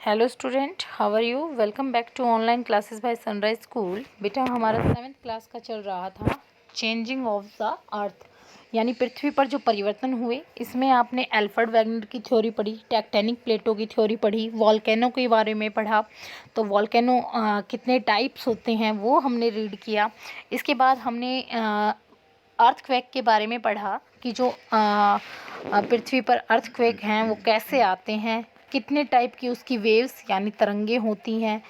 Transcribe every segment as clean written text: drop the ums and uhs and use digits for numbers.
Hello student, how are you. Welcome back to online classes by Sunrise school. बेटा हमारा 7th class का चल रहा था चेंजिंग ऑफ द अर्थ, यानी पृथ्वी पर जो परिवर्तन हुए। इसमें आपने एल्फ्रेड वेगनर की थ्योरी पढ़ी, टेक्टोनिक प्लेटों की थ्योरी पढ़ी, वॉल्केनो के बारे में पढ़ा। तो वॉल्केनो कितने टाइप्स होते हैं वो हमने रीड किया। इसके बाद हमने अर्थक्वेक के बारे में पढ़ा कि जो पृथ्वी पर अर्थक्वेक हैं वो कैसे आते हैं, कितने टाइप की उसकी वेव्स यानी तरंगे होती हैं,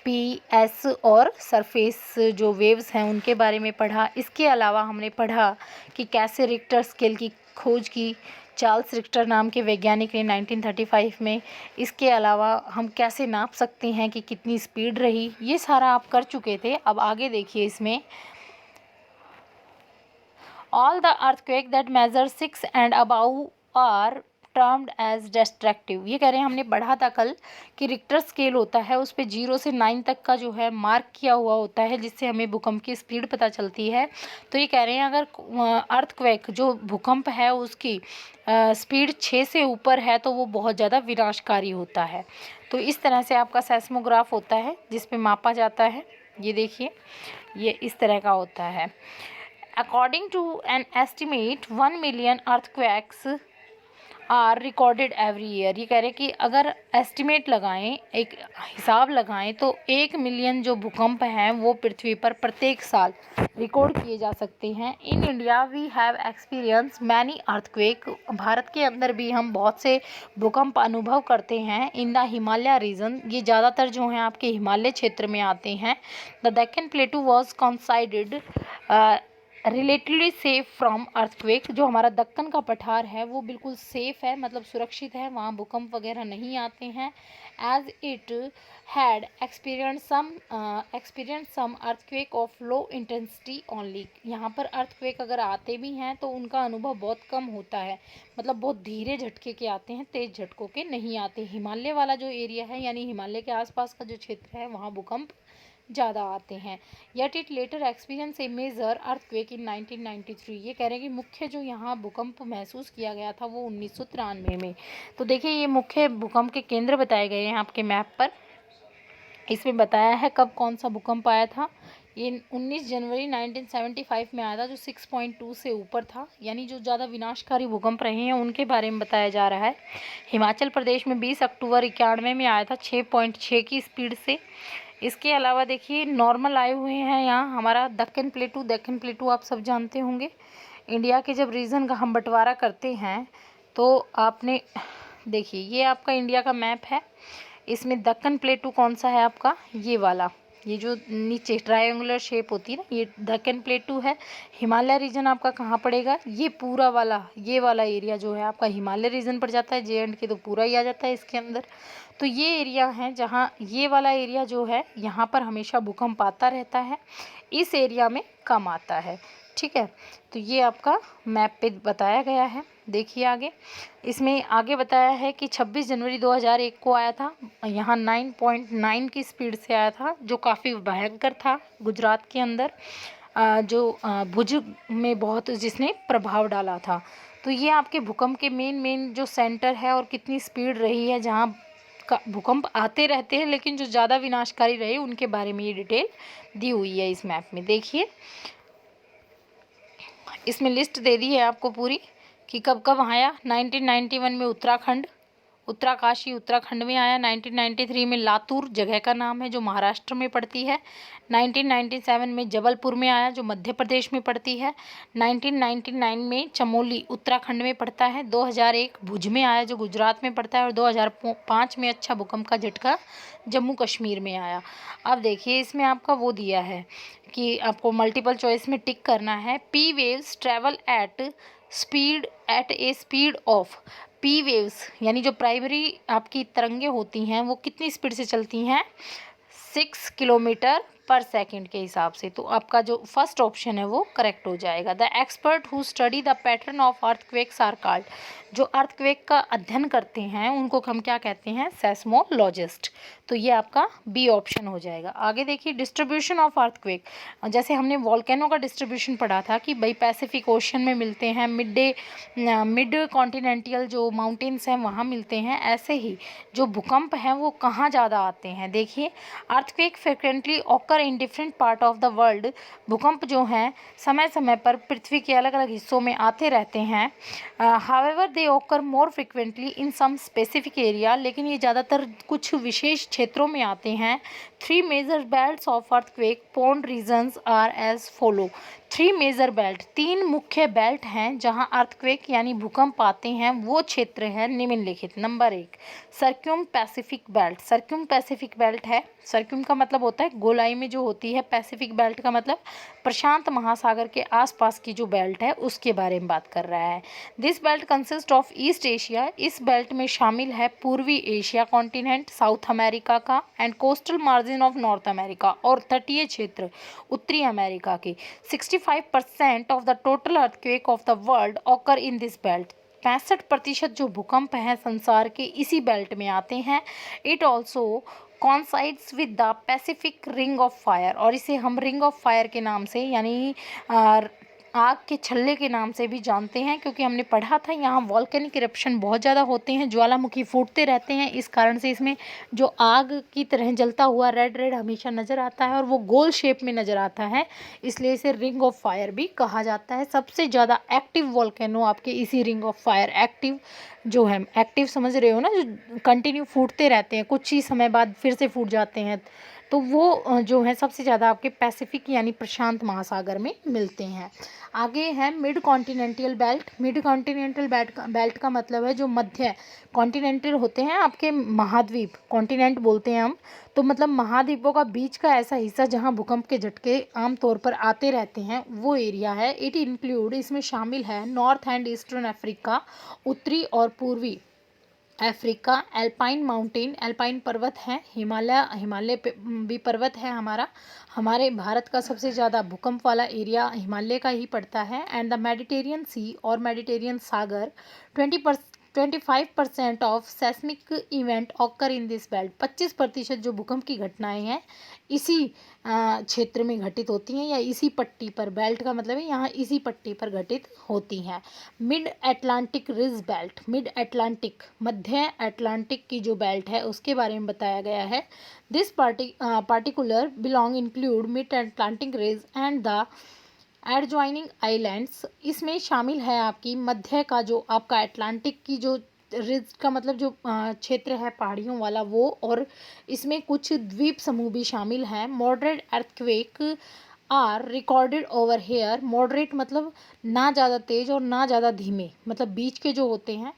पी एस और सरफेस जो वेव्स हैं उनके बारे में पढ़ा। इसके अलावा हमने पढ़ा कि कैसे रिक्टर स्केल की खोज की चार्ल्स रिक्टर नाम के वैज्ञानिक ने 1935 में। इसके अलावा हम कैसे नाप सकते हैं कि कितनी स्पीड रही, ये सारा आप कर चुके थे। अब आगे देखिए इसमें all the earthquake that measure 6 and above are termed as destructive। ये कह रहे हैं, हमने पढ़ा था कल कि रिक्टर स्केल होता है, उस पे 0 से 9 तक का जो है मार्क किया हुआ होता है, जिससे हमें भूकंप की स्पीड पता चलती है। तो ये कह रहे हैं अगर अर्थक्वेक जो भूकंप है उसकी स्पीड 6 से ऊपर है तो वो बहुत ज़्यादा विनाशकारी होता है। तो इस तरह से आपका सेस्मोग्राफ होता है जिस पे मापा जाता है। ये देखिए, ये इस तरह का होता है। According to an estimate, 1 million earthquakes are recorded every year। ये कह रहे हैं कि अगर एस्टिमेट लगाएं, एक हिसाब लगाएं, तो 1 मिलियन जो भूकंप हैं वो पृथ्वी पर प्रत्येक साल रिकॉर्ड किए जा सकते हैं। In India we have experience many earthquake. भारत के अंदर भी हम बहुत से भूकंप अनुभव करते हैं। इन द हिमालय रीजन, ये ज़्यादातर जो हैं आपके हिमालय क्षेत्र में आते हैं। The Deccan plateau was considered relatively safe from earthquake. जो हमारा दक्कन का पठार है वो बिल्कुल सेफ़ है, मतलब सुरक्षित है, वहाँ भूकंप वगैरह नहीं आते हैं। As it had experience some earthquake of low intensity only. यहाँ पर अर्थक्वेक अगर आते भी हैं तो उनका अनुभव बहुत कम होता है, मतलब बहुत धीरे झटके के आते हैं, तेज़ झटकों के नहीं आते। हिमालय वाला जो एरिया है यानी हिमालय के आसपास का जो क्षेत्र है वहाँ भूकंप ज़्यादा आते हैं। Yet it later experience a major earthquake in 1993। ये कह रहे हैं कि मुख्य जो यहाँ भूकंप महसूस किया गया था वो 1993 में। तो देखिए ये मुख्य भूकंप के केंद्र बताए गए हैं आपके मैप पर। इसमें बताया है कब कौन सा भूकंप आया था। ये 19 जनवरी 1975 में आया था, जो 6.2 से ऊपर था, यानी जो ज़्यादा विनाशकारी भूकंप रहे हैं उनके बारे में बताया जा रहा है। हिमाचल प्रदेश में 20 अक्टूबर 91 में आया था 6.6 की स्पीड से। इसके अलावा देखिए नॉर्मल आए हुए हैं यहाँ हमारा दक्कन प्लेटू आप सब जानते होंगे। इंडिया के जब रीजन का हम बंटवारा करते हैं तो आपने देखिए ये आपका इंडिया का मैप है। इसमें दक्कन प्लेटू कौन सा है आपका, ये वाला, ये जो नीचे ट्रायंगुलर शेप होती है ना, ये दक्कन प्लेटू है। हिमालय रीजन आपका कहाँ पड़ेगा, ये पूरा वाला, ये वाला एरिया जो है आपका हिमालय रीजन पड़ जाता है। J&K तो पूरा ही आ जाता है इसके अंदर। तो ये एरिया है जहाँ ये वाला एरिया जो है यहाँ पर हमेशा भूकंप आता रहता है, इस एरिया में कम आता है। ठीक है, तो ये आपका मैप पे बताया गया है। देखिए आगे, इसमें आगे बताया है कि 26 जनवरी 2001 को आया था, यहाँ 9.9 की स्पीड से आया था, जो काफ़ी भयंकर था गुजरात के अंदर, जो भुज में बहुत जिसने प्रभाव डाला था। तो ये आपके भूकंप के मेन जो सेंटर है और कितनी स्पीड रही है, जहाँ का भूकंप आते रहते हैं लेकिन जो ज़्यादा विनाशकारी रहे उनके बारे में ये डिटेल दी हुई है इस मैप में। देखिए इसमें लिस्ट दे दी है आपको पूरी कि कब कब आया। 1991 में उत्तराकाशी उत्तराखंड में आया। 1993 में लातूर जगह का नाम है जो महाराष्ट्र में पड़ती है। 1997 में जबलपुर में आया जो मध्य प्रदेश में पड़ती है। 1999 में चमोली उत्तराखंड में पड़ता है। 2001 भुज में आया जो गुजरात में पड़ता है। और 2005 में अच्छा भूकंप का झटका जम्मू कश्मीर में आया। अब देखिए इसमें आपका वो दिया है कि आपको मल्टीपल चॉइस में टिक करना है। P waves travel eight A speed of. P waves यानी जो प्राइमरी आपकी तरंगे होती हैं वो कितनी स्पीड से चलती हैं, 6 किलोमीटर पर सेकंड के हिसाब से। तो आपका जो फर्स्ट ऑप्शन है वो करेक्ट हो जाएगा। The expert who study the pattern of earthquakes are called, जो अर्थक्वेक का अध्ययन करते हैं उनको हम क्या कहते हैं, सेस्मोलॉजिस्ट। तो ये आपका बी ऑप्शन हो जाएगा। आगे देखिए, डिस्ट्रीब्यूशन ऑफ अर्थक्वेक, जैसे हमने वॉल्केनो का डिस्ट्रीब्यूशन पढ़ा था कि भाई पैसिफिक ओशन में मिलते हैं, मिड कॉन्टिनेंटल जो माउंटेन्स हैं वहाँ मिलते हैं, ऐसे ही जो भूकंप हैं वो कहाँ ज़्यादा आते हैं। देखिए, earthquake frequently occur in different part of the world, भूकंप जो हैं समय समय पर पृथ्वी के अलग अलग हिस्सों में आते रहते हैं। However they occur more frequently in some specific area, लेकिन ये ज़्यादातर कुछ विशेष क्षेत्रों में आते हैं। 3 major belts of earthquake prone regions are as follow. 3 major belt, 3 मुख्य बेल्ट हैं जहां अर्थक्वेक यानी भूकंप आते हैं, वो क्षेत्र है निम्नलिखित। Number 1, circum Pacific belt. Circum Pacific belt है, सर्क्यूम का मतलब होता है गोलाई में जो होती है, पैसिफिक बेल्ट का मतलब प्रशांत महासागर के आसपास की जो बेल्ट है उसके बारे में बात कर रहा है। This belt consist of east Asia, इस बेल्ट में शामिल है पूर्वी एशिया कॉन्टिनेंट, साउथ अमेरिका का and coastal margin of north America, और तटीय क्षेत्र उत्तरी अमेरिका के। 65% of the total earthquake of the world occur in this belt. 65% जो भूकंप हैं संसार के इसी बेल्ट में आते हैं। It also coincides with the Pacific ring of fire, और इसे हम रिंग ऑफ फायर के नाम से यानी आग के छल्ले के नाम से भी जानते हैं, क्योंकि हमने पढ़ा था यहाँ वॉल्केनिक इरप्शन बहुत ज़्यादा होते हैं, ज्वालामुखी फूटते रहते हैं, इस कारण से इसमें जो आग की तरह जलता हुआ रेड रेड हमेशा नज़र आता है और वो गोल शेप में नज़र आता है, इसलिए इसे रिंग ऑफ फायर भी कहा जाता है। सबसे ज़्यादा एक्टिव वॉल्केनो आपके इसी रिंग ऑफ फायर, एक्टिव जो है, एक्टिव समझ रहे हो ना, जो कंटिन्यू फूटते रहते हैं, कुछ ही समय बाद फिर से फूट जाते हैं, तो वो जो है सबसे ज़्यादा आपके पैसिफिक यानी प्रशांत महासागर में मिलते हैं। आगे है mid continental belt. Mid continental belt का मतलब है जो मध्य कॉन्टिनेंटल होते हैं आपके महाद्वीप, कॉन्टिनेंट बोलते हैं हम, तो मतलब महाद्वीपों का बीच का ऐसा हिस्सा जहां भूकंप के झटके आमतौर पर आते रहते हैं, वो एरिया है। इट इंक्लूड, इसमें शामिल है नॉर्थ एंड ईस्टर्न अफ्रीका, उत्तरी और पूर्वी अफ्रीका, एल्पाइन माउंटेन, एल्पाइन पर्वत हैं, हिमालय भी पर्वत है हमारे भारत का सबसे ज़्यादा भूकंप वाला एरिया हिमालय का ही पड़ता है, एंड द मेडिटेरियन सी और Mediterranean Sagar. 25% of seismic event occur in this belt, 25% जो भूकंप की घटनाएं हैं इसी क्षेत्र में घटित होती हैं या इसी पट्टी पर, बेल्ट का मतलब है यहाँ इसी पट्टी पर घटित होती हैं। Mid Atlantic ridge belt, mid Atlantic मध्य अटलांटिक की जो बेल्ट है उसके बारे में बताया गया है। This particular belong include mid Atlantic ridge and the adjoining islands, इसमें शामिल है आपकी मध्य का जो आपका अटलांटिक की जो रिज का मतलब जो क्षेत्र है पहाड़ियों वाला वो, और इसमें कुछ द्वीप समूह भी शामिल हैं। Moderate earthquake are recorded over here, moderate मतलब ना ज़्यादा तेज़ और ना ज़्यादा धीमे, मतलब बीच के जो होते हैं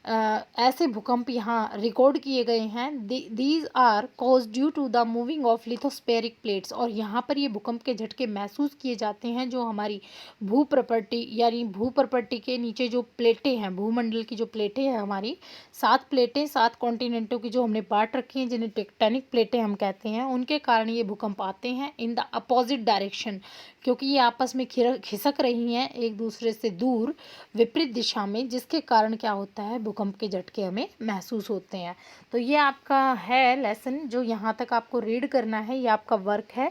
ऐसे भूकंप यहाँ रिकॉर्ड किए गए हैं। These are cause due to the moving of lithospheric plates, और यहाँ पर ये भूकंप के झटके महसूस किए जाते हैं जो हमारी भूप्रपट्टी यानी भूप्रपट्टी के नीचे जो प्लेटें हैं, भूमंडल की जो प्लेटें हैं हमारी 7 प्लेटें 7 कॉन्टिनेंटों की जो हमने बांट रखी हैं जिन्हें टेक्टोनिक प्लेटें हम कहते हैं, उनके कारण ये भूकंप आते हैं इन द अपोजिट डायरेक्शन, क्योंकि ये आपस में खिसक रही हैं एक दूसरे से दूर विपरीत दिशा में, जिसके कारण क्या होता है भूकंप के झटके हमें महसूस होते हैं। तो ये आपका है लेसन, जो यहाँ तक आपको रीड करना है, ये आपका वर्क है,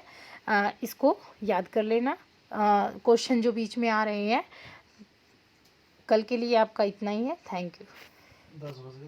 इसको याद कर लेना। क्वेश्चन जो बीच में आ रहे हैं कल के लिए आपका इतना ही है। Thank you. 10 बजे